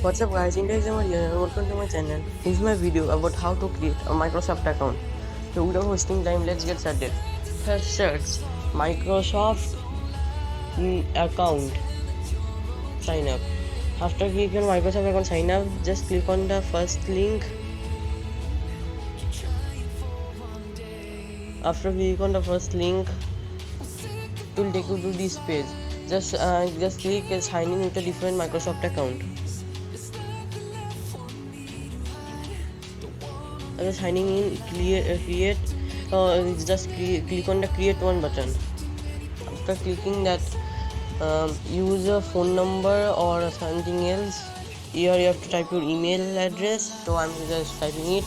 What's up guys, India Examiner here and welcome to my channel. This is my video about how to create a Microsoft account. So without wasting time, let's get started. First search Microsoft account, sign up. After clicking on Microsoft account sign up, just click on the first link. After click on the first link, it will take you to this page. Just click sign in with a different Microsoft account. After signing in, click on the create one button. After clicking that, use a phone number or something else. Here you have to type your email address, so I'm just typing it.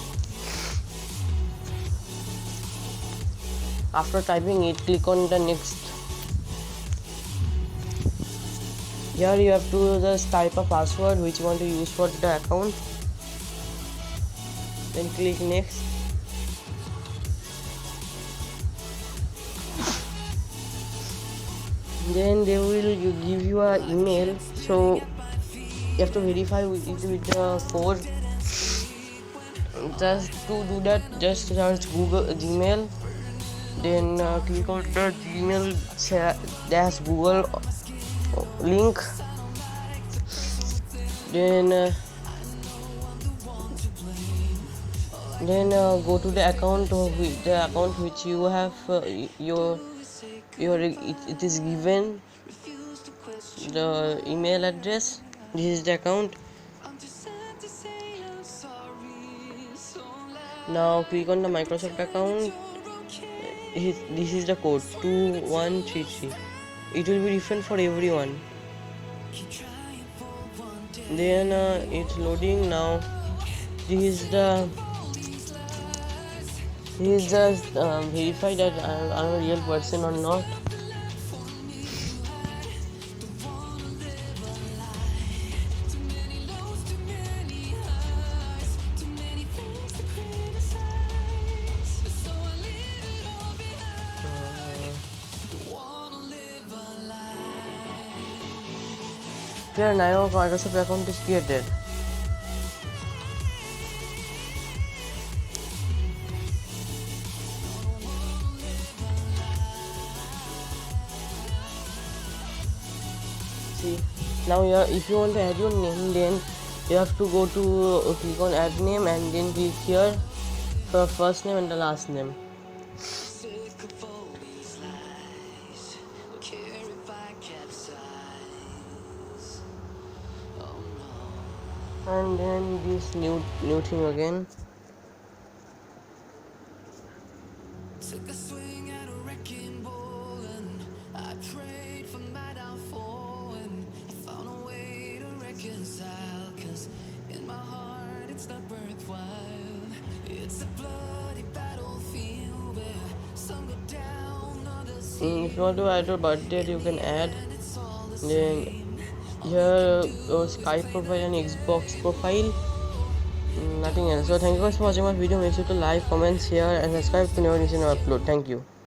After typing it, click on the next. Here you have to just type a password which you want to use for the account, then click next. Then they will give you an email, so you have to verify it with the code. Just to do that, just search Google Gmail, then click on the Gmail dash Google link, then go to the account which you have it is given the email address. This is the account. Now click on the Microsoft account. This is the code 2133. It will be different for everyone. Then it's loading now. This is just verify that I'm a real person or not. Here now Microsoft account is created. See, now if you want to add your name, then you have to go to click on add name and then click here for first name and the last name. And then this new thing again. Took a swing at a wrecking ball and I prayed for my downfall and I found a way to reconcile, cause in my heart it's not worthwhile. It's a bloody battlefield where some go down, others if you want to add your birth date, you can add. Then here your Skype profile and Xbox profile, nothing else. So thank you guys for watching my video. Make sure to like, comment, share and subscribe to never miss an upload. Thank you.